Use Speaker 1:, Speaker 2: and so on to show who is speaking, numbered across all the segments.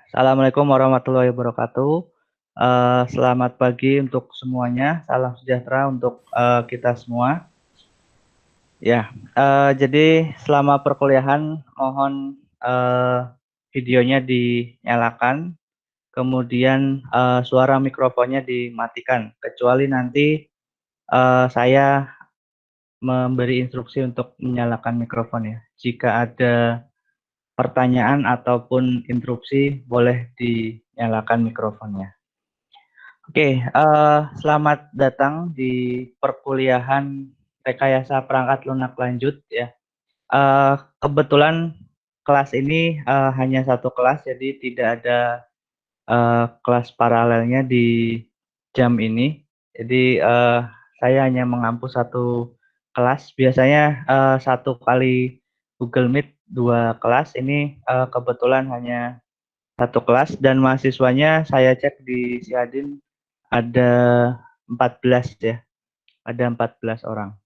Speaker 1: Assalamualaikum warahmatullahi wabarakatuh. Selamat pagi untuk semuanya. Salam sejahtera untuk kita semua. Ya, jadi selama perkuliahan mohon videonya dinyalakan, kemudian suara mikrofonnya dimatikan, kecuali nanti saya memberi instruksi untuk menyalakan mikrofon ya. Jika ada pertanyaan ataupun interupsi, boleh dinyalakan mikrofonnya. Oke, selamat datang di perkuliahan rekayasa perangkat lunak lanjut ya. Kebetulan kelas ini hanya satu kelas, jadi tidak ada kelas paralelnya di jam ini. Jadi saya hanya mengampu satu kelas. Biasanya satu kali Google Meet dua kelas. Ini kebetulan hanya satu kelas dan mahasiswanya saya cek di Siadin ada 14 ya. Ada 14 orang.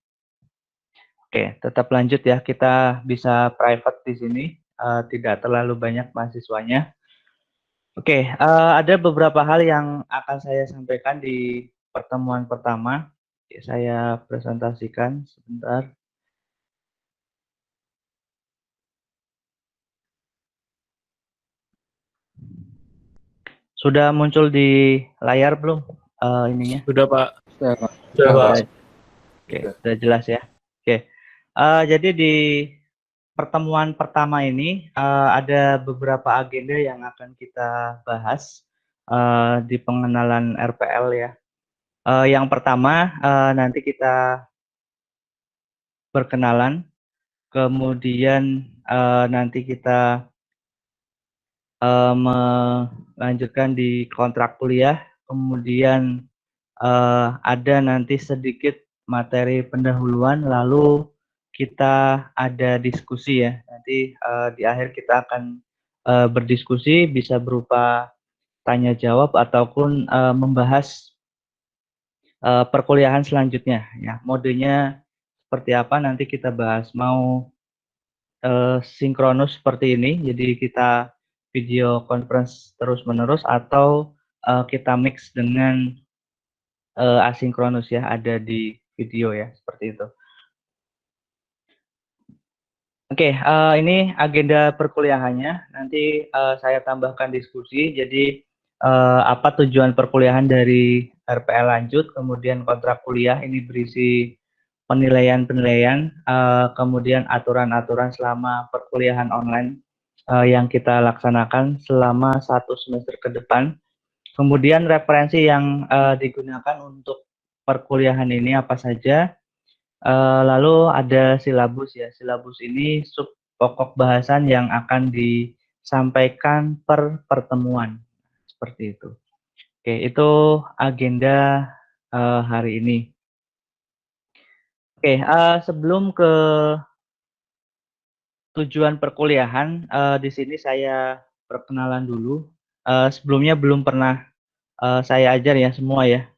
Speaker 1: Oke, tetap lanjut ya. Kita bisa private di sini. Tidak terlalu banyak mahasiswanya. Oke, ada beberapa hal yang akan saya sampaikan di pertemuan pertama. Oke, saya presentasikan sebentar. Sudah muncul di layar belum ininya?
Speaker 2: Sudah, Pak.
Speaker 3: Sudah, Pak.
Speaker 2: Sudah, Pak.
Speaker 1: Oke, sudah jelas ya. Oke, jadi di pertemuan pertama ini ada beberapa agenda yang akan kita bahas di pengenalan RPL ya. Yang pertama nanti kita berkenalan, kemudian nanti kita melanjutkan di kontrak kuliah, kemudian ada nanti sedikit materi pendahuluan, lalu kita ada diskusi ya. Nanti di akhir kita akan berdiskusi, bisa berupa tanya jawab ataupun membahas perkuliahan selanjutnya. Ya, modenya seperti apa nanti kita bahas. Mau sinkronus seperti ini, jadi kita video conference terus-menerus atau kita mix dengan asinkronus ya, ada di video ya, seperti itu. Oke, ini agenda perkuliahannya. Nanti saya tambahkan diskusi. Jadi apa tujuan perkuliahan dari RPL lanjut, kemudian kontrak kuliah ini berisi penilaian-penilaian, kemudian aturan-aturan selama perkuliahan online yang kita laksanakan selama 1 semester ke depan. Kemudian referensi yang digunakan untuk perkuliahan ini apa saja. Lalu ada silabus ya. Silabus ini sub pokok bahasan yang akan disampaikan per pertemuan. Seperti itu. Oke, itu agenda hari ini. Oke, sebelum ke tujuan perkuliahan, di sini saya perkenalan dulu. Sebelumnya belum pernah saya ajar ya semua ya.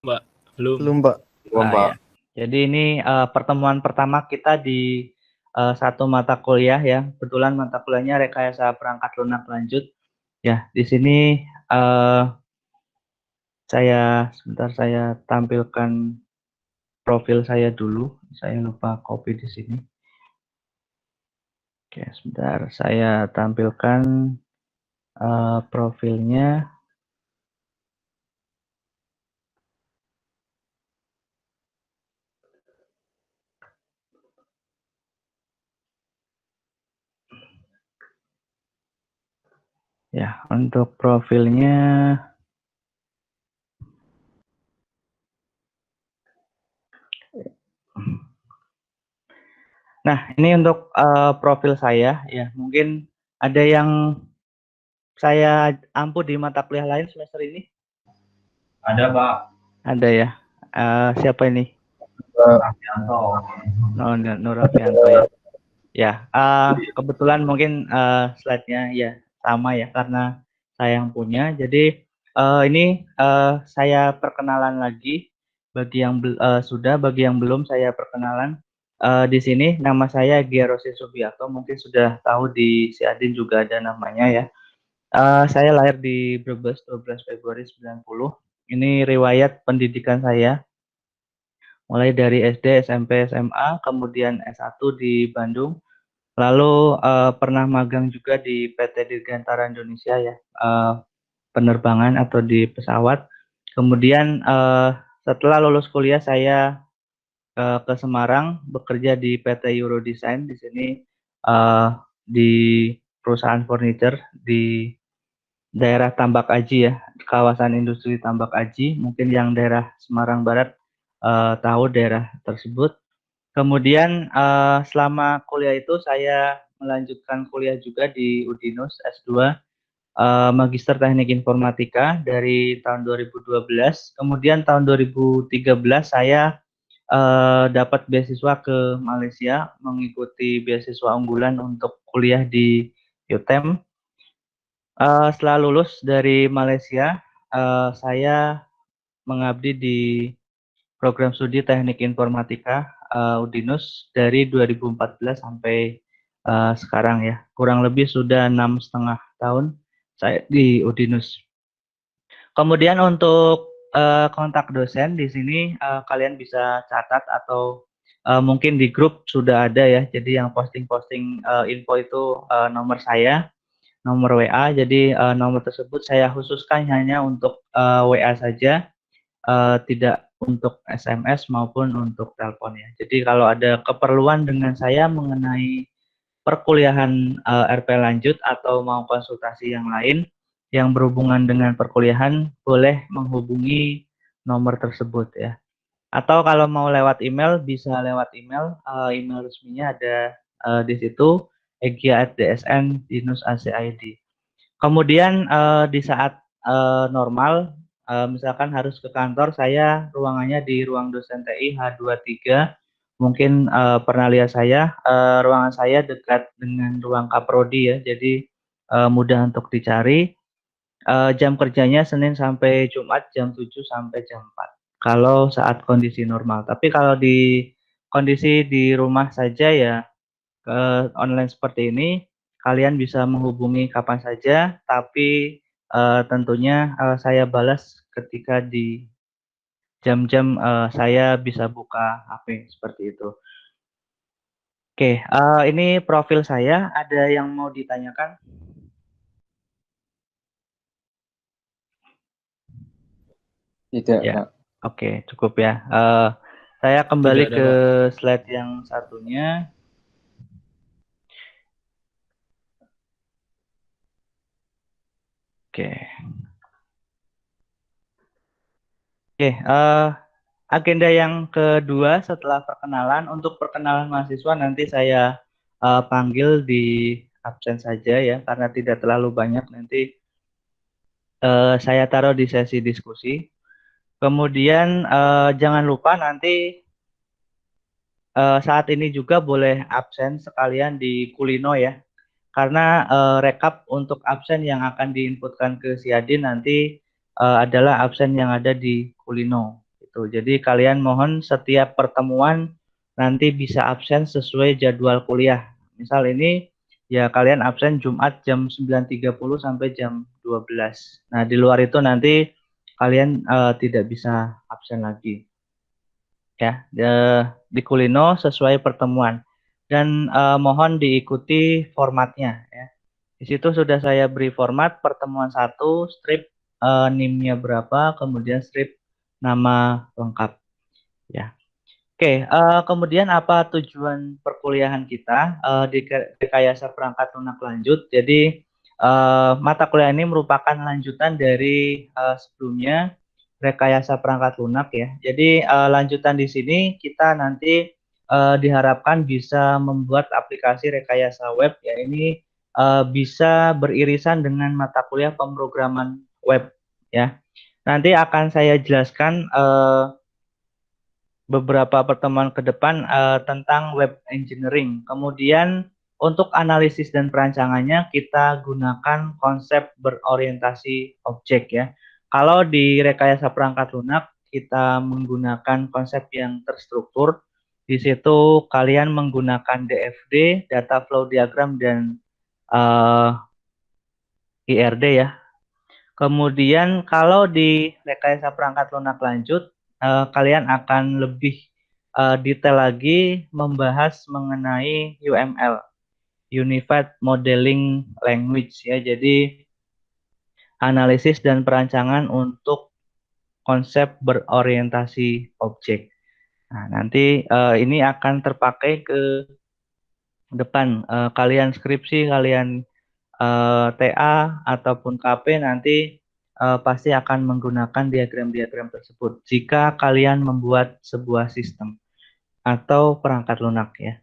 Speaker 2: Mbak, belum.
Speaker 3: Belum, Pak.
Speaker 1: Ya. Jadi ini pertemuan pertama kita di satu mata kuliah ya. Kebetulan mata kuliahnya rekayasa perangkat lunak lanjut. Ya, di sini sebentar saya tampilkan profil saya dulu. Saya lupa copy di sini. Oke, sebentar saya tampilkan profilnya. Ya, untuk profilnya nah, ini untuk profil saya ya. Mungkin ada yang saya ampu di mata kuliah lain semester ini?
Speaker 4: Ada, Pak.
Speaker 1: Ada ya. Siapa ini?
Speaker 4: Rafianto.
Speaker 1: Nur Rafianto ya. Ya, kebetulan mungkin slide-nya ya sama ya karena saya yang punya. Jadi ini saya perkenalan lagi bagi yang sudah, bagi yang belum saya perkenalan. Di sini nama saya Giarosi Subiakto, mungkin sudah tahu di Siadin juga ada namanya ya. Saya lahir di Brebes 12 Februari 90. Ini riwayat pendidikan saya, mulai dari SD, SMP, SMA, kemudian S1 di Bandung. Lalu pernah magang juga di PT Dirgantara Indonesia ya, penerbangan atau di pesawat. Kemudian setelah lulus kuliah saya ke Semarang bekerja di PT Eurodesign di sini, eh, di perusahaan furniture di daerah Tambak Aji ya, kawasan industri Tambak Aji. Mungkin yang daerah Semarang Barat tahu daerah tersebut. Kemudian selama kuliah itu saya melanjutkan kuliah juga di Udinus S2, Magister Teknik Informatika dari tahun 2012. Kemudian tahun 2013 saya dapat beasiswa ke Malaysia, mengikuti beasiswa unggulan untuk kuliah di UTM. Setelah lulus dari Malaysia, saya mengabdi di program studi Teknik Informatika Udinus dari 2014 sampai sekarang ya. Kurang lebih sudah 6,5 tahun saya di Udinus. Kemudian untuk kontak dosen di sini kalian bisa catat atau mungkin di grup sudah ada ya. Jadi yang posting-posting info itu nomor saya, nomor WA. Jadi nomor tersebut saya khususkan hanya untuk WA saja, tidak untuk SMS maupun untuk telepon ya. Jadi kalau ada keperluan dengan saya mengenai perkuliahan RP lanjut atau mau konsultasi yang lain yang berhubungan dengan perkuliahan, boleh menghubungi nomor tersebut ya. Atau kalau mau lewat email, bisa lewat email. Email resminya ada di situ, egia@dsn-acid. Kemudian di saat normal, misalkan harus ke kantor, saya ruangannya di ruang dosen TI H23. Mungkin pernah lihat saya, ruangan saya dekat dengan ruang Kaprodi ya, jadi mudah untuk dicari. Jam kerjanya Senin sampai Jumat jam 7 sampai jam 4. Kalau saat kondisi normal. Tapi kalau di kondisi di rumah saja ya, online seperti ini, kalian bisa menghubungi kapan saja, tapi tentunya saya balas ketika di jam-jam saya bisa buka HP seperti itu. Oke, ini profil saya. Ada yang mau ditanyakan?
Speaker 2: Tidak,
Speaker 1: Ya,
Speaker 2: Pak.
Speaker 1: oke, cukup ya. Saya kembali
Speaker 3: Tidak ada,
Speaker 1: ke
Speaker 3: Pak.
Speaker 1: slide yang satunya. Oke, oke. Agenda yang kedua setelah perkenalan, untuk perkenalan mahasiswa nanti saya panggil di absen saja ya, karena tidak terlalu banyak. Nanti saya taruh di sesi diskusi. Kemudian jangan lupa nanti saat ini juga boleh absen sekalian di Kulino ya, karena rekap untuk absen yang akan diinputkan ke Siadin nanti adalah absen yang ada di Kulino. Gitu. Jadi kalian mohon setiap pertemuan nanti bisa absen sesuai jadwal kuliah. Misal ini ya kalian absen Jumat jam 9.30 sampai jam 12. Nah, di luar itu nanti kalian tidak bisa absen lagi. Ya, di Kulino sesuai pertemuan. Dan mohon diikuti formatnya ya. Di situ sudah saya beri format pertemuan 1, strip NIM-nya berapa, kemudian strip nama lengkap ya. Oke, kemudian apa tujuan perkuliahan kita di rekayasa perangkat lunak lanjut. Jadi mata kuliah ini merupakan lanjutan dari sebelumnya rekayasa perangkat lunak ya. Jadi lanjutan di sini kita nanti diharapkan bisa membuat aplikasi rekayasa web ya. Ini bisa beririsan dengan mata kuliah pemrograman web ya. Nanti akan saya jelaskan beberapa pertemuan ke depan tentang web engineering. Kemudian untuk analisis dan perancangannya kita gunakan konsep berorientasi objek ya. Kalau di rekayasa perangkat lunak kita menggunakan konsep yang terstruktur. Di situ kalian menggunakan DFD, data flow diagram, dan IRD ya. Kemudian kalau di rekayasa perangkat lunak lanjut, kalian akan lebih detail lagi membahas mengenai UML, Unified Modeling Language ya. Jadi analisis dan perancangan untuk konsep berorientasi objek. Nah, nanti ini akan terpakai ke depan kalian skripsi, kalian TA ataupun KP nanti pasti akan menggunakan diagram-diagram tersebut jika kalian membuat sebuah sistem atau perangkat lunak ya.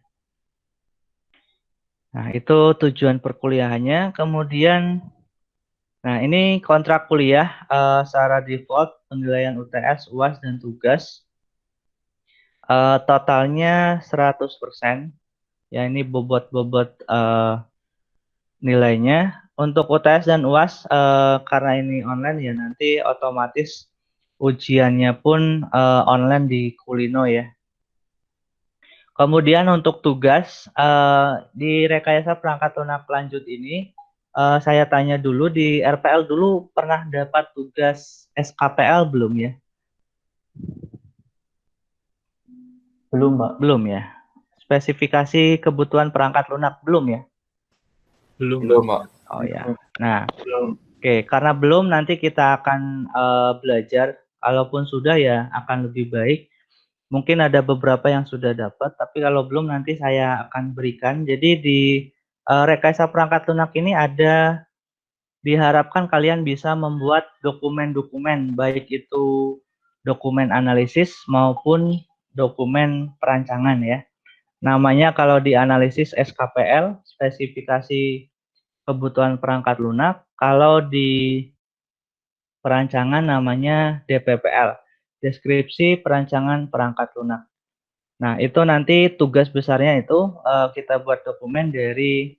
Speaker 1: Nah, itu tujuan perkuliahannya. Kemudian, nah ini kontrak kuliah secara default penilaian UTS, UAS, dan tugas. Totalnya 100%. Ya, ini bobot-bobot nilainya. Untuk UTS dan UAS karena ini online ya nanti otomatis ujiannya pun online di Kulino ya. Kemudian untuk tugas di rekayasa perangkat lunak lanjut ini saya tanya dulu di RPL dulu pernah dapat tugas SKPL belum ya?
Speaker 2: Belum, Pak.
Speaker 1: Belum ya. Spesifikasi kebutuhan perangkat lunak belum ya?
Speaker 3: Belum, Pak.
Speaker 1: Oh ya. Nah, oke, karena belum nanti kita akan belajar. Kalaupun sudah ya akan lebih baik. Mungkin ada beberapa yang sudah dapat, tapi kalau belum nanti saya akan berikan. Jadi di rekayasa perangkat lunak ini ada diharapkan kalian bisa membuat dokumen-dokumen, baik itu dokumen analisis maupun dokumen perancangan ya. Namanya kalau di analisis SKPL, spesifikasi kebutuhan perangkat lunak. Kalau di perancangan namanya DPPL, deskripsi perancangan perangkat lunak. Nah, itu nanti tugas besarnya itu kita buat dokumen dari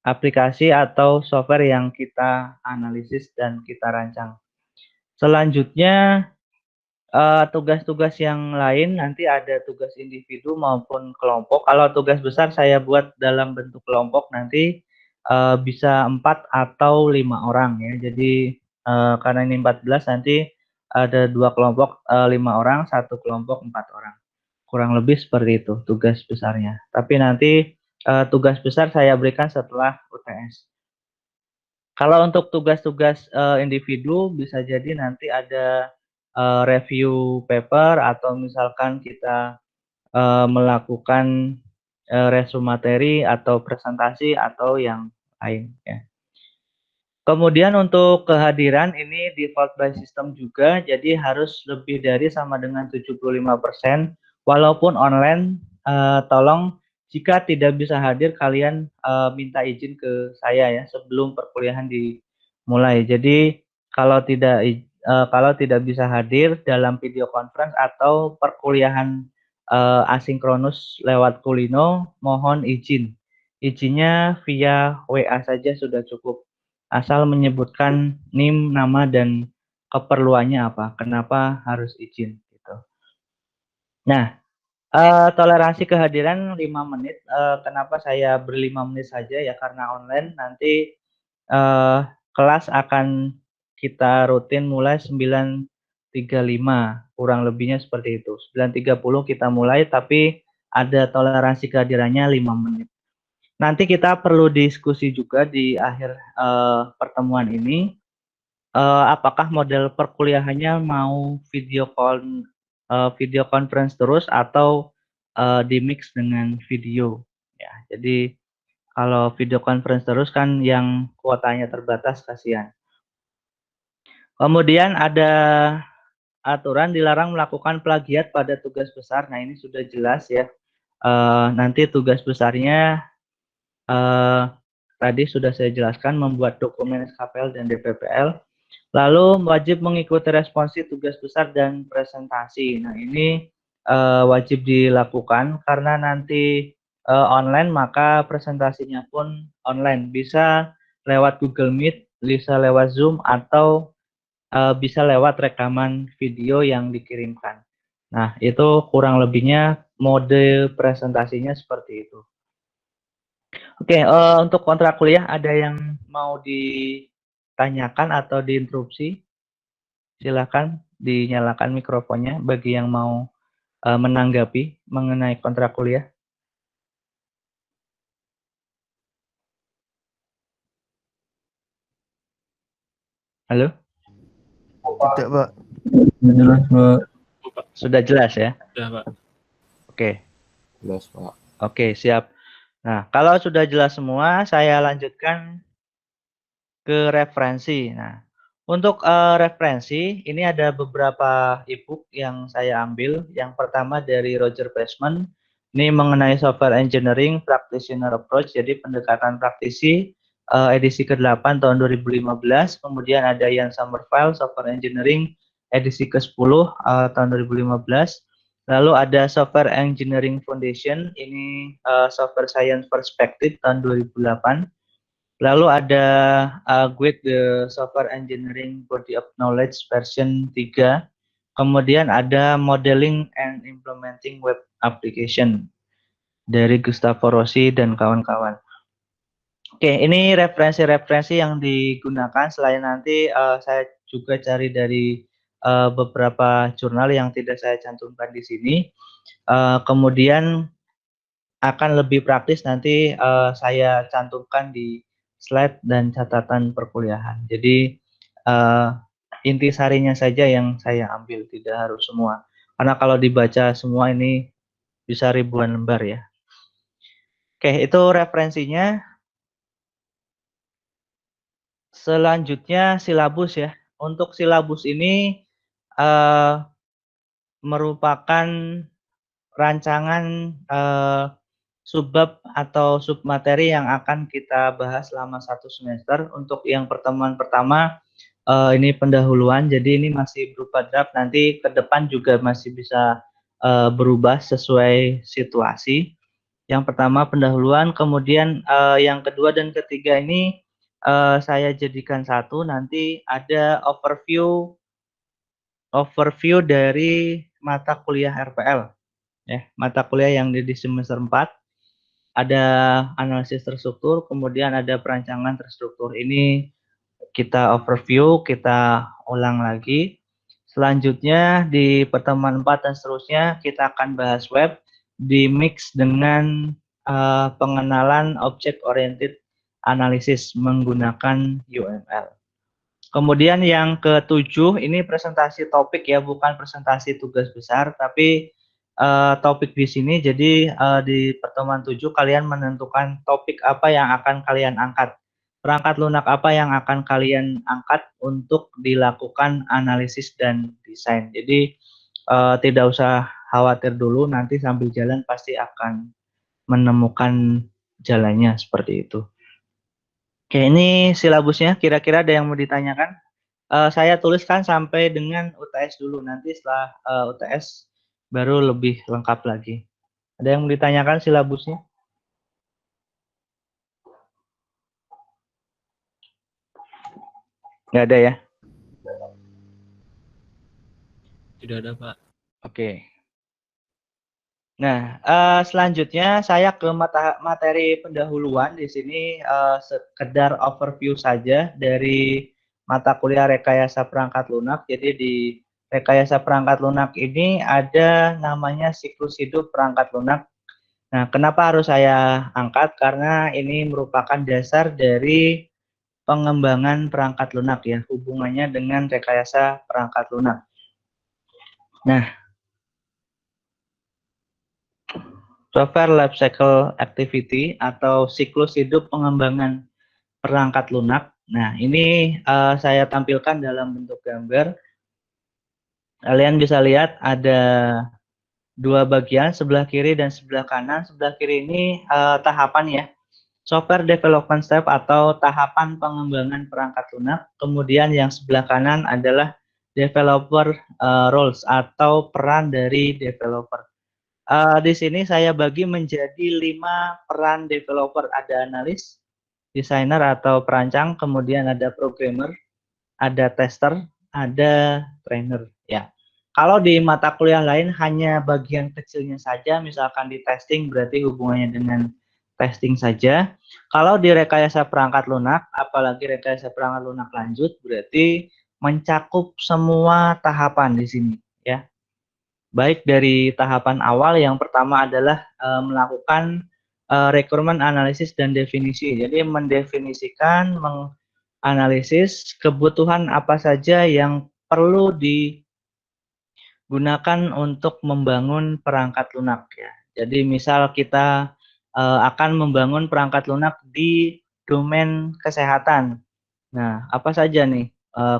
Speaker 1: aplikasi atau software yang kita analisis dan kita rancang. Selanjutnya, tugas-tugas yang lain nanti ada tugas individu maupun kelompok. Kalau tugas besar saya buat dalam bentuk kelompok nanti bisa 4 atau 5 orang ya. Jadi karena ini 14 nanti ada 2 kelompok 5 orang, 1 kelompok 4 orang. Kurang lebih seperti itu tugas besarnya. Tapi nanti tugas besar saya berikan setelah UTS. Kalau untuk tugas-tugas individu bisa jadi nanti ada review paper atau misalkan kita melakukan resume materi atau presentasi atau yang lain ya. Kemudian untuk kehadiran ini default by system juga, jadi harus lebih dari sama dengan 75%. Walaupun online, tolong jika tidak bisa hadir kalian minta izin ke saya ya sebelum perkuliahan dimulai. Jadi kalau tidak bisa hadir dalam video conference atau perkuliahan asinkronus lewat Kulino, mohon izin. Izinnya via WA saja sudah cukup. Asal menyebutkan NIM, nama, dan keperluannya apa, kenapa harus izin gitu. Nah, toleransi kehadiran 5 menit. Kenapa saya beri 5 menit saja ya karena online nanti kelas akan kita rutin mulai 9.35 kurang lebihnya seperti itu. 9.30 kita mulai tapi ada toleransi kehadirannya 5 menit. Nanti kita perlu diskusi juga di akhir pertemuan ini, apakah model perkuliahannya mau video conference terus atau di mix dengan video. Ya, jadi kalau video conference terus kan yang kuotanya terbatas kasihan. Kemudian ada aturan dilarang melakukan plagiat pada tugas besar. Nah ini sudah jelas ya. Nanti tugas besarnya tadi sudah saya jelaskan membuat dokumen SKPL dan DPPL. Lalu wajib mengikuti responsi tugas besar dan presentasi. Nah ini wajib dilakukan karena nanti online maka presentasinya pun online. Bisa lewat Google Meet, bisa lewat Zoom atau bisa lewat rekaman video yang dikirimkan. Nah, itu kurang lebihnya mode presentasinya seperti itu. Oke, untuk kontrak kuliah ada yang mau ditanyakan atau diinterupsi? Silakan dinyalakan mikrofonnya bagi yang mau menanggapi mengenai kontrak kuliah. Halo?
Speaker 5: Tidak, Pak.
Speaker 2: Jelas, Pak.
Speaker 1: Sudah jelas ya?
Speaker 3: Sudah, Pak.
Speaker 1: Oke.
Speaker 3: Jelas, Pak.
Speaker 1: Oke, siap. Nah, kalau sudah jelas semua, saya lanjutkan ke referensi. Nah, untuk referensi, ini ada beberapa e-book yang saya ambil. Yang pertama dari Roger Bashman, ini mengenai software engineering practitioner approach, jadi pendekatan praktisi edisi ke-8 tahun 2015. Kemudian ada Ian Sommerfeld, software engineering edisi ke-10 tahun 2015. Lalu ada Software Engineering Foundation, ini Software Science Perspective tahun 2008. Lalu ada Guide the Software Engineering Body of Knowledge version 3. Kemudian ada Modeling and Implementing Web Application dari Gustavo Rossi dan kawan-kawan. Oke, ini referensi-referensi yang digunakan. Selain nanti saya juga cari dari beberapa jurnal yang tidak saya cantumkan di sini. Kemudian akan lebih praktis nanti saya cantumkan di slide dan catatan perkuliahan. Jadi intisarinya saja yang saya ambil, tidak harus semua. Karena kalau dibaca semua ini bisa ribuan lembar ya. Oke, itu referensinya. Selanjutnya silabus ya. Untuk silabus ini merupakan rancangan subbab atau submateri yang akan kita bahas selama 1 semester. Untuk yang pertemuan pertama ini pendahuluan, jadi ini masih berupa draft. Nanti ke depan juga masih bisa berubah sesuai situasi. Yang pertama pendahuluan, kemudian yang kedua dan ketiga ini saya jadikan satu. Nanti ada overview dari mata kuliah RPL. Ya, mata kuliah yang di semester 4 ada analisis terstruktur, kemudian ada perancangan terstruktur. Ini kita overview, kita ulang lagi. Selanjutnya di pertemuan 4 dan seterusnya kita akan bahas web di mix dengan pengenalan object oriented analysis menggunakan UML. Kemudian yang ke-7 ini presentasi topik ya, bukan presentasi tugas besar, tapi topik di sini. Jadi di pertemuan 7 kalian menentukan topik apa yang akan kalian angkat. Perangkat lunak apa yang akan kalian angkat untuk dilakukan analisis dan desain. Jadi tidak usah khawatir dulu, nanti sambil jalan pasti akan menemukan jalannya seperti itu. Oke, ini silabusnya. Kira-kira ada yang mau ditanyakan? Saya tuliskan sampai dengan UTS dulu. Nanti setelah UTS baru lebih lengkap lagi. Ada yang mau ditanyakan silabusnya? Nggak ada ya?
Speaker 3: Tidak ada, Pak.
Speaker 1: Oke. Nah, selanjutnya saya ke materi pendahuluan. Di sini sekedar overview saja dari mata kuliah rekayasa perangkat lunak. Jadi di rekayasa perangkat lunak ini ada namanya siklus hidup perangkat lunak. Nah, kenapa harus saya angkat? Karena ini merupakan dasar dari pengembangan perangkat lunak ya, hubungannya dengan rekayasa perangkat lunak. Nah, software life cycle activity atau siklus hidup pengembangan perangkat lunak. Nah, ini saya tampilkan dalam bentuk gambar. Kalian bisa lihat ada dua bagian, sebelah kiri dan sebelah kanan. Sebelah kiri ini tahapan ya, software development step atau tahapan pengembangan perangkat lunak. Kemudian yang sebelah kanan adalah developer roles atau peran dari developer. Di sini saya bagi menjadi 5 peran developer. Ada analis, desainer atau perancang, kemudian ada programmer, ada tester, ada trainer. Ya, kalau di mata kuliah lain hanya bagian kecilnya saja, misalkan di testing berarti hubungannya dengan testing saja. Kalau di rekayasa perangkat lunak, apalagi rekayasa perangkat lunak lanjut, berarti mencakup semua tahapan di sini, ya. Baik dari tahapan awal, yang pertama adalah melakukan requirement analysis dan definisi. Jadi mendefinisikan, menganalisis kebutuhan apa saja yang perlu digunakan untuk membangun perangkat lunak, ya. Jadi misal kita akan membangun perangkat lunak di domain kesehatan. Nah, apa saja nih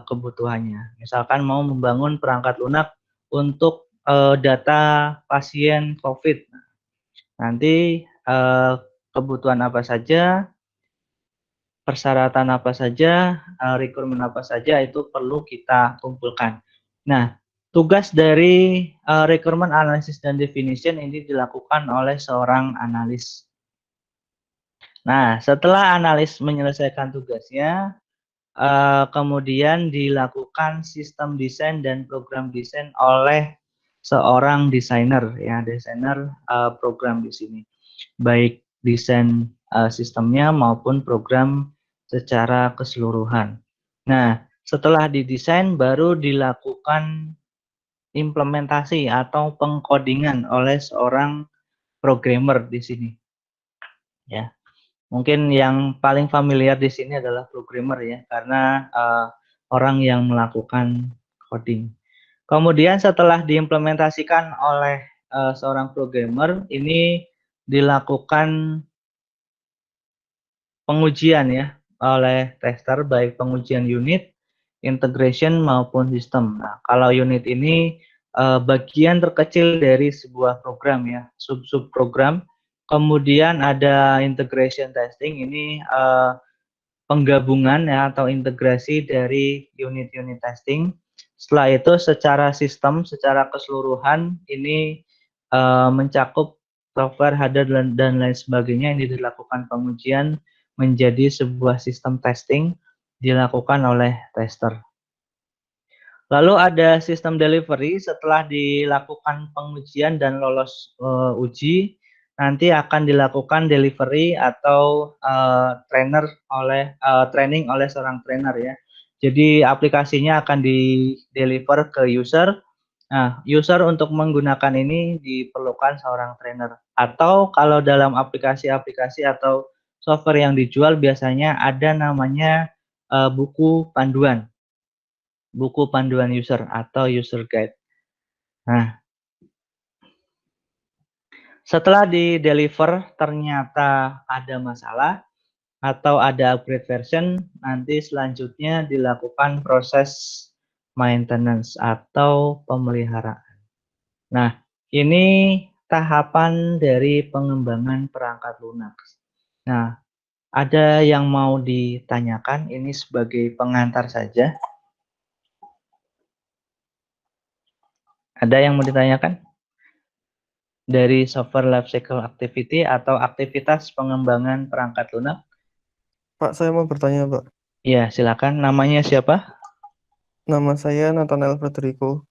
Speaker 1: kebutuhannya? Misalkan mau membangun perangkat lunak untuk data pasien COVID. Nanti kebutuhan apa saja, persyaratan apa saja, requirement apa saja itu perlu kita kumpulkan. Nah, tugas dari requirement analysis dan definition ini dilakukan oleh seorang analis. Nah, setelah analis menyelesaikan tugasnya, kemudian dilakukan sistem desain dan program desain oleh seorang desainer, ya, desainer program di sini, baik desain sistemnya maupun program secara keseluruhan. Nah, setelah didesain baru dilakukan implementasi atau pengkodingan oleh seorang programmer di sini, ya. Mungkin yang paling familiar di sini adalah programmer, ya, karena orang yang melakukan coding. Kemudian setelah diimplementasikan oleh seorang programmer, ini dilakukan pengujian, ya, oleh tester, baik pengujian unit, integration maupun sistem. Nah, kalau unit ini bagian terkecil dari sebuah program, ya, sub-sub program. Kemudian ada integration testing, ini penggabungan, ya, atau integrasi dari unit-unit testing. Setelah itu secara sistem, secara keseluruhan ini mencakup software, hardware dan lain sebagainya. Ini dilakukan pengujian menjadi sebuah sistem testing dilakukan oleh tester. Lalu ada sistem delivery. Setelah dilakukan pengujian dan lolos uji, nanti akan dilakukan delivery atau training oleh seorang trainer, ya. Jadi aplikasinya akan di-deliver ke user. Nah, user untuk menggunakan ini diperlukan seorang trainer. Atau kalau dalam aplikasi-aplikasi atau software yang dijual biasanya ada namanya buku panduan user atau user guide. Nah, setelah di-deliver ternyata ada masalah atau ada upgrade version, nanti selanjutnya dilakukan proses maintenance atau pemeliharaan. Nah, ini tahapan dari pengembangan perangkat lunak. Nah, ada yang mau ditanyakan? Ini sebagai pengantar saja. Ada yang mau ditanyakan? Dari software lifecycle activity atau aktivitas pengembangan perangkat lunak?
Speaker 5: Pak, saya mau bertanya, Pak.
Speaker 1: Ya, silakan. Namanya siapa?
Speaker 5: Nama saya Nathanael Federico.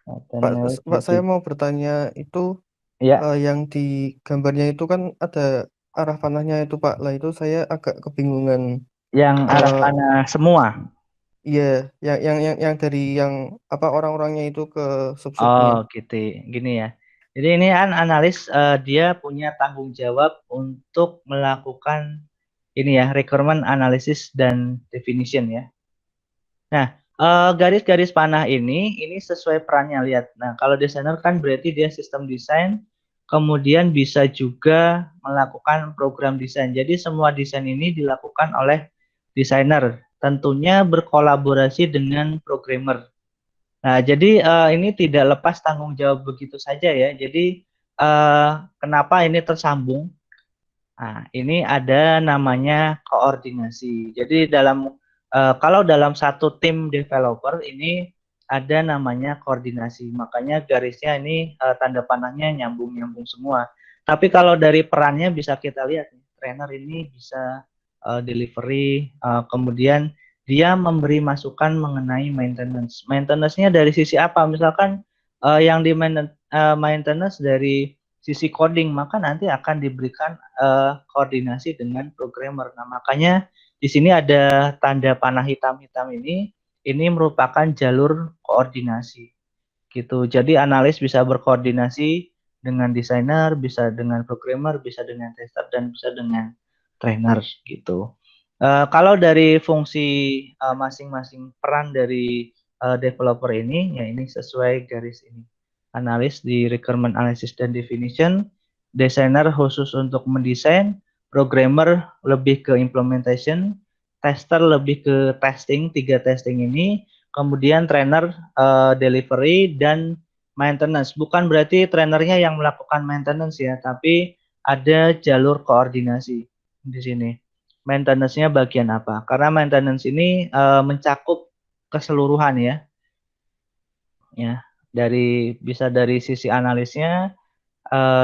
Speaker 5: Pak, saya mau bertanya itu
Speaker 1: Ya,
Speaker 5: yang di gambarnya itu kan ada arah panahnya itu, Pak. Lah itu saya agak kebingungan.
Speaker 1: yang arah
Speaker 5: Eh,
Speaker 1: panah semua.
Speaker 5: Iya, yang dari yang apa orang-orangnya itu ke sub-subnya.
Speaker 1: Oh, gitu. Gini ya. Jadi ini kan analis dia punya tanggung jawab untuk melakukan ini ya, requirement analysis dan definition, ya. Nah, garis-garis panah ini sesuai perannya, lihat. Nah, kalau desainer kan berarti dia sistem desain, kemudian bisa juga melakukan program desain. Jadi semua desain ini dilakukan oleh desainer, tentunya berkolaborasi dengan programmer. Nah, jadi ini tidak lepas tanggung jawab begitu saja, ya. Jadi kenapa ini tersambung? Nah, ini ada namanya koordinasi. Jadi kalau dalam satu tim developer ini ada namanya koordinasi. Makanya garisnya ini tanda panahnya nyambung-nyambung semua. Tapi kalau dari perannya bisa kita lihat, trainer ini bisa delivery, kemudian dia memberi masukan mengenai maintenance. Maintenance-nya dari sisi apa? Misalkan yang di maintenance dari sisi coding, maka nanti akan diberikan koordinasi dengan programmer. Nah, makanya di sini ada tanda panah hitam-hitam ini merupakan jalur koordinasi gitu. Jadi analis bisa berkoordinasi dengan desainer, bisa dengan programmer, bisa dengan tester, dan bisa dengan trainer gitu. Kalau dari fungsi masing-masing peran dari developer ini, ya ini sesuai garis ini. Analis di requirement analysis dan definition, desainer khusus untuk mendesain, programmer lebih ke implementation, tester lebih ke testing, 3 testing ini, kemudian trainer delivery dan maintenance. Bukan berarti trainernya yang melakukan maintenance ya, tapi ada jalur koordinasi di sini. Maintenance-nya bagian apa? Karena maintenance ini mencakup keseluruhan ya. Ya, bisa dari sisi analisnya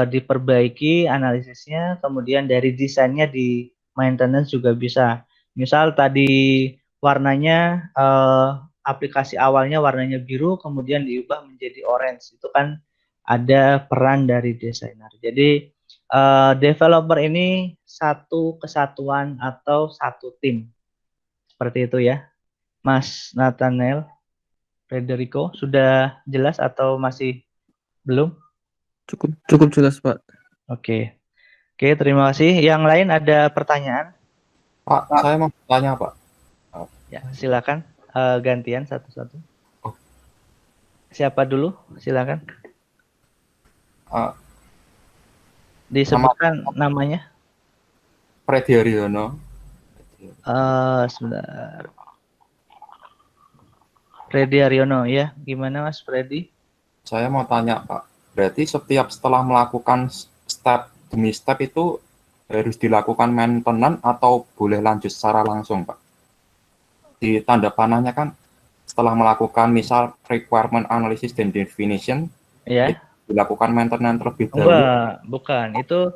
Speaker 1: diperbaiki analisisnya, kemudian dari desainnya di maintenance juga bisa. Misal tadi warnanya aplikasi awalnya warnanya biru, kemudian diubah menjadi orange. Itu kan ada peran dari desainer. Jadi developer ini satu kesatuan atau satu tim. Seperti itu ya. Mas Nathaniel, Federico, sudah jelas atau masih belum?
Speaker 5: Cukup jelas, Pak.
Speaker 1: Oke. Oke, terima kasih. Yang lain ada pertanyaan?
Speaker 3: Pak, saya mau tanya, Pak.
Speaker 1: Ya, silakan gantian satu-satu.
Speaker 3: Oh.
Speaker 1: Siapa dulu? Silakan.
Speaker 3: Uh,
Speaker 1: Disebutkan namanya.
Speaker 3: Freddy Haryono.
Speaker 1: Sebentar. Freddy Haryono ya. Gimana Mas Freddy?
Speaker 3: Saya mau tanya, Pak. Berarti setelah melakukan step demi step itu harus dilakukan maintenance atau boleh lanjut secara langsung, Pak? Di tanda panahnya kan setelah melakukan misal requirement analysis dan definition,
Speaker 1: Ya.
Speaker 3: Dilakukan maintenance terlebih dahulu.
Speaker 1: Bukan. Itu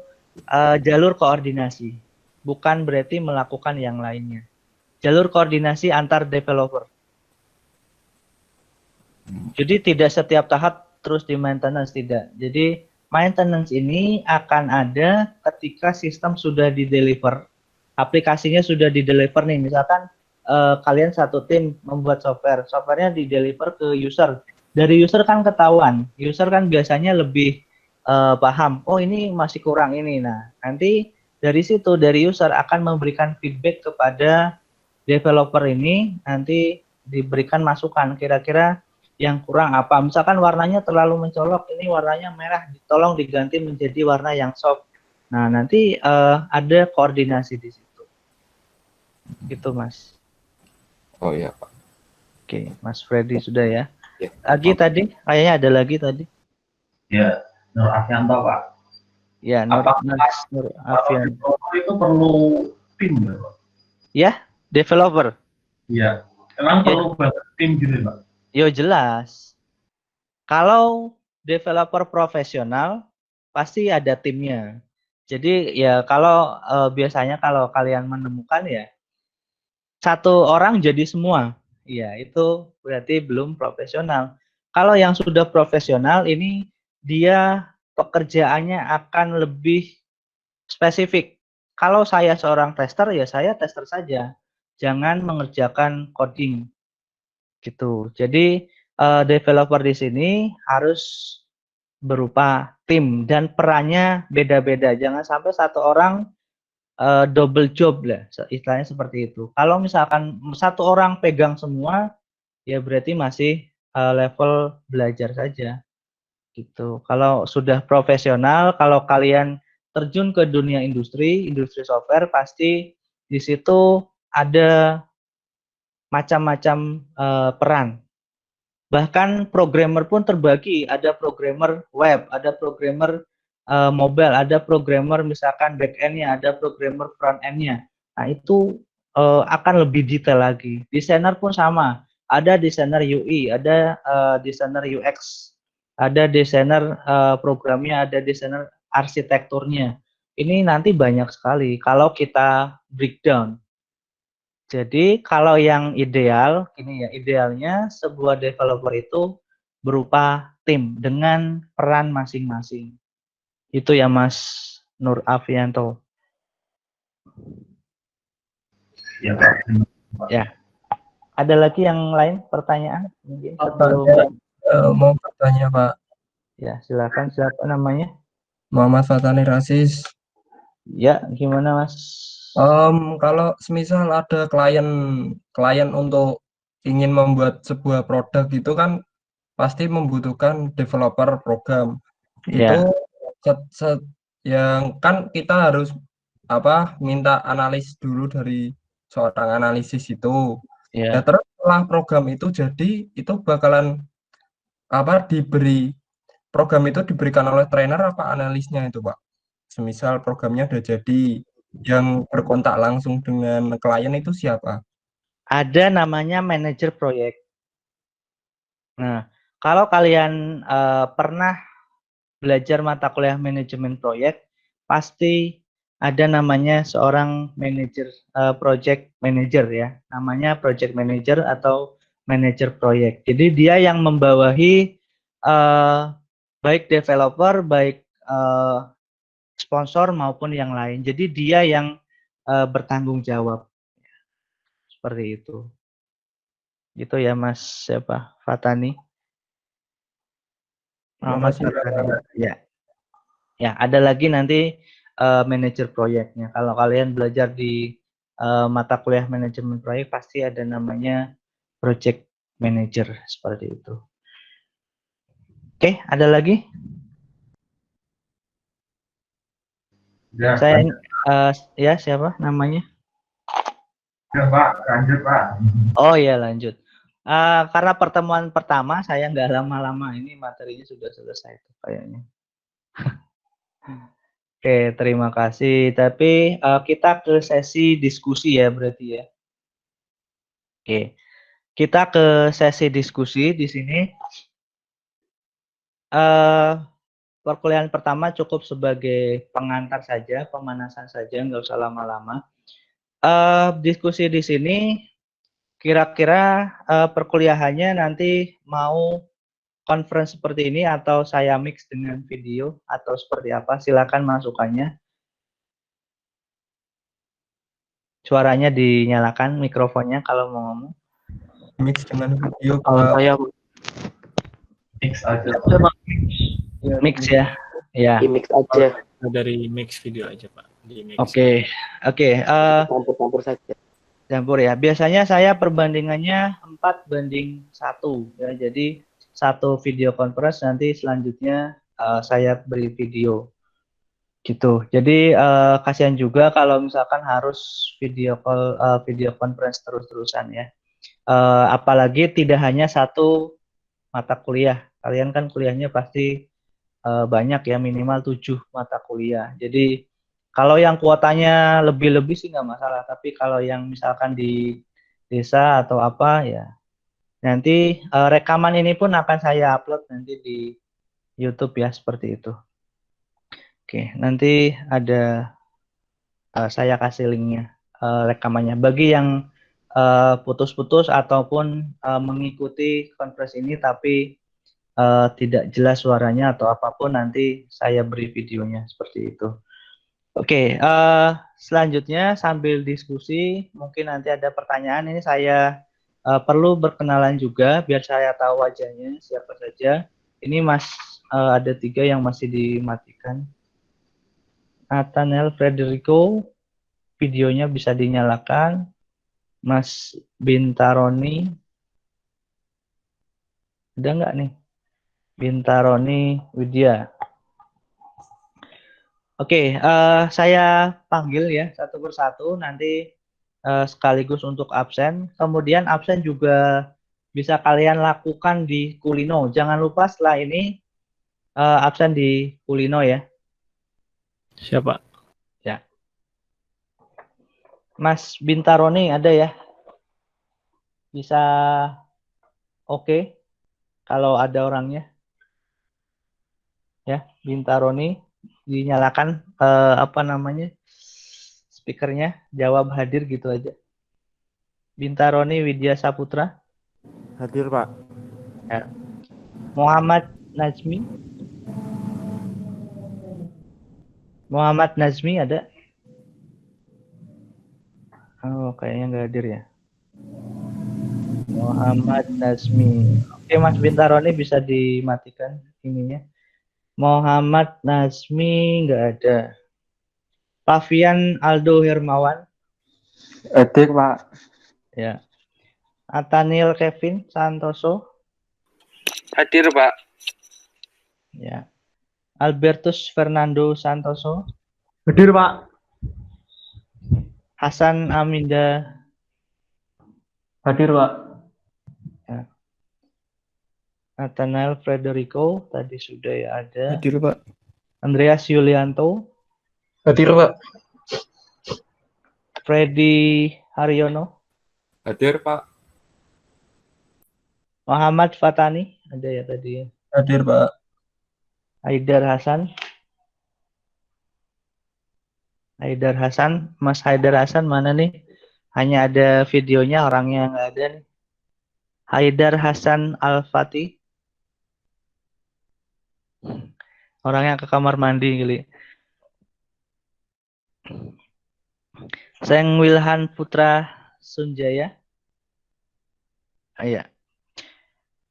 Speaker 1: jalur koordinasi. Bukan berarti melakukan yang lainnya. Jalur koordinasi antar developer. Jadi tidak setiap tahap terus di maintenance, tidak. Jadi maintenance ini akan ada ketika sistem sudah di-deliver, aplikasinya sudah di-deliver nih. Misalkan kalian satu tim membuat softwarenya di-deliver ke user. Dari user kan ketahuan, user kan biasanya lebih paham, oh ini masih kurang ini. Nah, nanti dari situ, dari user akan memberikan feedback kepada developer ini, nanti diberikan masukan, kira-kira yang kurang apa. Misalkan warnanya terlalu mencolok, ini warnanya merah, tolong diganti menjadi warna yang soft. Nah, nanti ada koordinasi di situ. Gitu, Mas.
Speaker 3: Oh iya, Pak.
Speaker 1: Oke, Mas Freddy sudah ya.
Speaker 3: Ya.
Speaker 1: Lagi tadi, kayaknya ada lagi tadi.
Speaker 4: Ya, Nur Afianto, Pak.
Speaker 1: Ya, Nur Afianto.
Speaker 4: Itu perlu tim ya, Pak?
Speaker 1: Ya, developer.
Speaker 4: Iya, emang perlu banget tim gitu, Pak?
Speaker 1: Yo jelas. Kalau developer profesional pasti ada timnya. Jadi ya kalau biasanya kalau kalian menemukan ya satu orang jadi semua. Ya itu berarti belum profesional. Kalau yang sudah profesional ini dia pekerjaannya akan lebih spesifik. Kalau saya seorang tester ya saya tester saja. Jangan mengerjakan coding. Gitu. Jadi developer di sini harus berupa tim dan perannya beda-beda. Jangan sampai satu orang double job lah, istilahnya seperti itu. Kalau misalkan satu orang pegang semua, ya berarti masih level belajar saja. Gitu. Kalau sudah profesional, kalau kalian terjun ke dunia industri software, pasti di situ ada macam-macam peran. Bahkan programmer pun terbagi, ada programmer web, ada programmer mobile, ada programmer misalkan back end-nya, ada programmer front end-nya. Nah, itu akan lebih detail lagi. Desainer pun sama, ada desainer UI, ada desainer UX, ada desainer programnya, ada desainer arsitekturnya. Ini nanti banyak sekali kalau kita breakdown. Jadi kalau yang ideal, ini ya idealnya sebuah developer itu berupa tim dengan peran masing-masing. Itu ya Mas Nur Afianto.
Speaker 4: Ya Pak.
Speaker 1: Ya. Ada lagi yang lain pertanyaan? Mungkin sebelum
Speaker 2: Mau bertanya Pak,
Speaker 1: ya silakan, siapa namanya?
Speaker 2: Muhammad Fatani Rasis.
Speaker 1: Ya, gimana Mas?
Speaker 2: Kalau semisal ada klien untuk ingin membuat sebuah produk itu kan pasti membutuhkan developer program.
Speaker 1: Ya.
Speaker 2: Itu yang kan kita harus minta analis dulu dari seorang analisis itu.
Speaker 1: Ya.
Speaker 2: Ya terus setelah program itu jadi itu bakalan program itu diberikan oleh trainer apa analisnya itu Pak? Semisal programnya udah jadi, yang berkontak langsung dengan klien itu siapa?
Speaker 1: Ada namanya manajer proyek. Nah, kalau kalian pernah belajar mata kuliah manajemen proyek, pasti ada namanya seorang manajer project manager ya. Namanya project manager atau manajer proyek. Jadi dia yang membawahi baik developer, baik sponsor maupun yang lain. Jadi dia yang bertanggung jawab. Seperti itu. Gitu ya Mas siapa? Fatani. Muhammad Fatani. Ya. Ya, ada lagi nanti manajer proyeknya. Kalau kalian belajar di mata kuliah manajemen proyek pasti ada namanya project manager seperti itu. Oke, ada lagi?
Speaker 4: Ya,
Speaker 1: Saya ya siapa namanya?
Speaker 4: ya Pak, lanjut Pak.
Speaker 1: Oh ya lanjut. Karena pertemuan pertama saya nggak lama-lama, ini materinya sudah selesai tuh kayaknya. Oke, terima kasih. Tapi kita ke sesi diskusi ya berarti ya. Oke, kita ke sesi diskusi di sini. Perkuliahan pertama cukup sebagai pengantar saja, pemanasan saja, nggak usah lama-lama. Diskusi di sini kira-kira perkuliahannya nanti mau conference seperti ini atau saya mix dengan video atau seperti apa? Silakan masukannya. Suaranya dinyalakan mikrofonnya kalau mau ngomong.
Speaker 2: Mix dengan video
Speaker 5: Kalau
Speaker 2: Pak.
Speaker 5: saya
Speaker 4: Mix aja.
Speaker 1: Mix ya. Ya.
Speaker 5: mix aja,
Speaker 6: Dari mix video aja Pak. Di mix.
Speaker 1: Oke.
Speaker 5: campur-campur saja.
Speaker 1: Campur ya. Biasanya saya perbandingannya 4:1 ya. Jadi satu video conference nanti selanjutnya saya beri video. Gitu. Jadi kasihan juga kalau misalkan harus video call video conference terus-terusan ya. Apalagi tidak hanya satu mata kuliah. Kalian kan kuliahnya pasti banyak ya, minimal 7 mata kuliah. Jadi kalau yang kuotanya lebih-lebih sih nggak masalah, tapi kalau yang misalkan di desa atau apa ya, nanti rekaman ini pun akan saya upload nanti di YouTube ya, seperti itu. Oke, nanti ada saya kasih linknya, rekamannya. Bagi yang putus-putus ataupun mengikuti konferensi ini tapi tidak jelas suaranya atau apapun, nanti saya beri videonya seperti itu. Oke, selanjutnya sambil diskusi, mungkin nanti ada pertanyaan. Ini saya perlu berkenalan juga biar saya tahu wajahnya siapa saja. Ini ada 3 yang masih dimatikan. Nathaniel Frederico, videonya bisa dinyalakan. Mas Bintaroni, ada nggak nih? Bintaroni Widya. Oke, saya panggil ya satu persatu nanti sekaligus untuk absen. Kemudian absen juga bisa kalian lakukan di Kulino. Jangan lupa setelah ini absen di Kulino ya.
Speaker 6: Siapa?
Speaker 1: Ya. Mas Bintaroni ada ya? Bisa oke kalau ada orangnya. Ya, Bintaroni dinyalakan speakernya, jawab hadir gitu aja. Bintaroni Widya Saputra
Speaker 5: Hadir Pak.
Speaker 1: ya. Muhammad Najmi? Muhammad Nazmi ada? Oh, kayaknya nggak hadir ya. Muhammad Nazmi. Oke, Mas Bintaro ini bisa dimatikan ininya. Muhammad Nazmi nggak ada. Pavian Aldo Hermawan.
Speaker 7: Hadir, Pak.
Speaker 1: Ya. Ataniel Kevin Santoso.
Speaker 8: Hadir, Pak.
Speaker 1: Ya. Albertus Fernando Santoso.
Speaker 6: Hadir, Pak.
Speaker 1: Hasan Aminda.
Speaker 6: Hadir, Pak.
Speaker 1: Ya. Nathanael Frederico tadi sudah ya ada.
Speaker 5: Hadir, Pak.
Speaker 1: Andreas Yulianto.
Speaker 2: Hadir, Pak.
Speaker 1: Freddy Haryono.
Speaker 3: Hadir, Pak.
Speaker 1: Muhammad Fatani ada ya tadi ya.
Speaker 2: Hadir, Pak.
Speaker 1: Haidar Hasan. Haidar Hasan, Mas Haidar Hasan mana nih? Hanya ada videonya, orangnya nggak ada nih. Haidar Hasan Al-Fatih. Orangnya ke kamar mandi kali. Seng Wilhan Putra Sunjaya. Iya.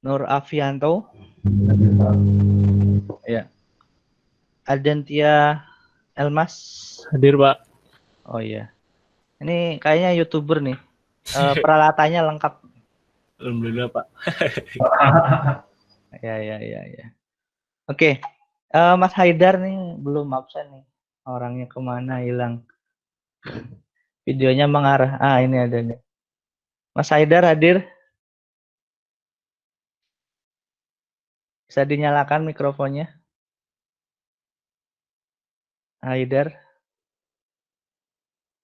Speaker 1: Nur Afianto. Ya. Adentia Elmas.
Speaker 6: Hadir, Pak.
Speaker 1: Oh iya. Ini kayaknya YouTuber nih. Peralatannya lengkap.
Speaker 6: Alhamdulillah, Pak.
Speaker 1: Ya. Oke. Mas Haidar nih belum absen nih. Orangnya kemana hilang. Videonya mengarah. Ini ada nih. Mas Haidar hadir. Bisa dinyalakan mikrofonnya. Haidar.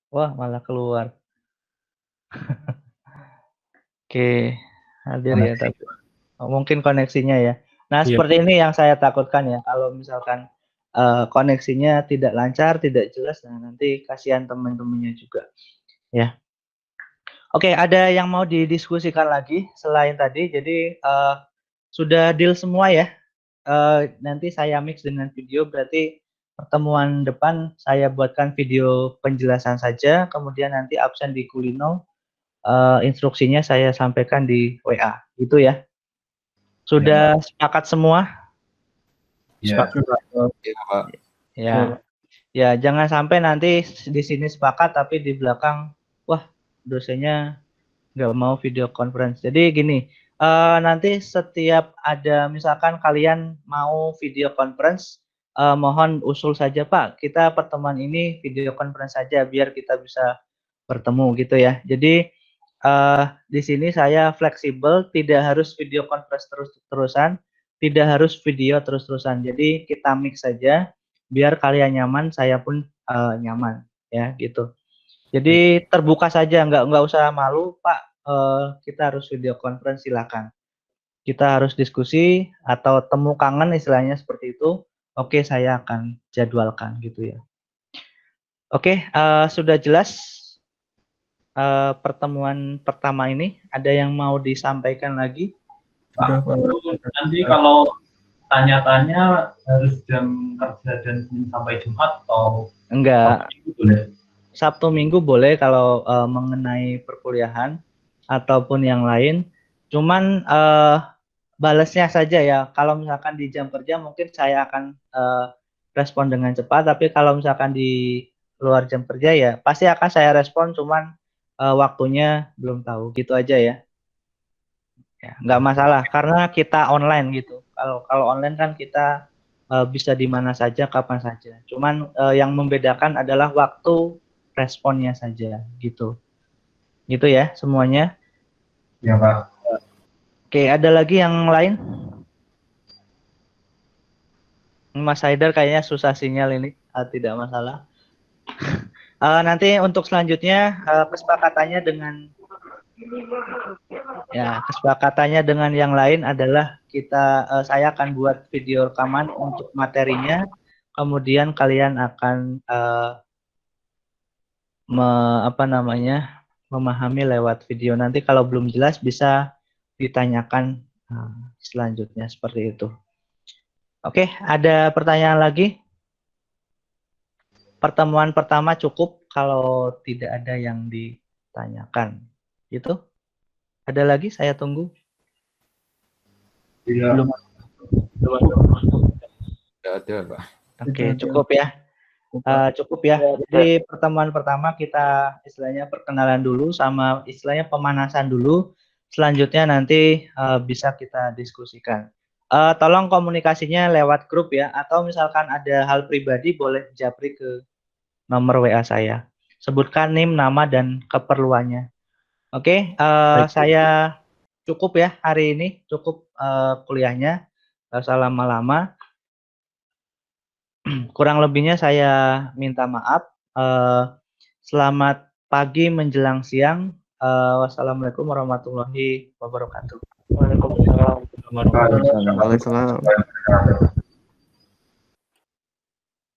Speaker 1: Wah, malah keluar. Oke, hadir ya, tapi mungkin koneksinya ya. Nah,
Speaker 6: Iya.
Speaker 1: seperti ini yang saya takutkan ya. Kalau misalkan koneksinya tidak lancar, tidak jelas, nah nanti kasihan teman-temannya juga. Ya. Oke, ada yang mau didiskusikan lagi selain tadi. Jadi sudah deal semua ya. Nanti saya mix dengan video, berarti pertemuan depan saya buatkan video penjelasan saja, kemudian nanti absen di Kulino, instruksinya saya sampaikan di WA, gitu ya. Sudah sepakat semua?
Speaker 4: Ya.
Speaker 3: Iya, Pak.
Speaker 1: Ya, jangan sampai nanti di sini sepakat tapi di belakang, wah dosennya nggak mau video conference. Jadi gini, nanti setiap ada misalkan kalian mau video conference, mohon usul saja Pak, kita pertemuan ini video conference saja biar kita bisa bertemu gitu ya. Jadi di sini saya fleksibel, tidak harus video conference terus-terusan, tidak harus video terus-terusan. Jadi kita mix saja biar kalian nyaman, saya pun nyaman ya gitu. Jadi terbuka saja, nggak usah malu Pak. Kita harus video conference, silakan. Kita harus diskusi atau temu kangen istilahnya seperti itu. Oke, saya akan jadwalkan gitu ya. Oke, sudah jelas pertemuan pertama ini. Ada yang mau disampaikan lagi?
Speaker 2: Sudah, Pak.
Speaker 4: Nanti kalau tanya-tanya harus jam kerja dan Senin sampai Jumat atau
Speaker 1: Enggak.
Speaker 4: boleh?
Speaker 1: Sabtu Minggu boleh kalau mengenai perkuliahan ataupun yang lain. Cuman balasnya saja ya. Kalau misalkan di jam kerja mungkin saya akan respon dengan cepat. Tapi kalau misalkan di luar jam kerja ya pasti akan saya respon. Cuman waktunya belum tahu. Gitu aja ya. Ya, nggak masalah karena kita online gitu. Kalau online kan kita bisa di mana saja, kapan saja. Cuman yang membedakan adalah waktu responnya saja gitu. Gitu ya semuanya.
Speaker 4: Ya Pak.
Speaker 1: Oke, ada lagi yang lain? Mas Haidar kayaknya susah sinyal ini. Tidak masalah. Nanti untuk selanjutnya kesepakatannya dengan yang lain adalah saya akan buat video rekaman untuk materinya, kemudian kalian akan memahami lewat video. Nanti kalau belum jelas bisa ditanyakan selanjutnya seperti itu. Oke, ada pertanyaan lagi? Pertemuan pertama cukup kalau tidak ada yang ditanyakan. Itu? Ada lagi? Saya tunggu.
Speaker 6: Belum.
Speaker 3: Tidak ada, Pak.
Speaker 1: Oke, cukup ya. Cukup ya. Jadi pertemuan pertama kita istilahnya perkenalan dulu sama istilahnya pemanasan dulu. Selanjutnya nanti bisa kita diskusikan. Tolong komunikasinya lewat grup ya. Atau misalkan ada hal pribadi boleh japri ke nomor WA saya. Sebutkan NIM, nama, dan keperluannya. Oke, saya cukup ya hari ini. Cukup kuliahnya. Nggak usah lama-lama. Kurang lebihnya saya minta maaf. Selamat pagi menjelang siang. Wassalamualaikum warahmatullahi wabarakatuh.
Speaker 6: Waalaikumsalam.
Speaker 5: Waalaikumsalam.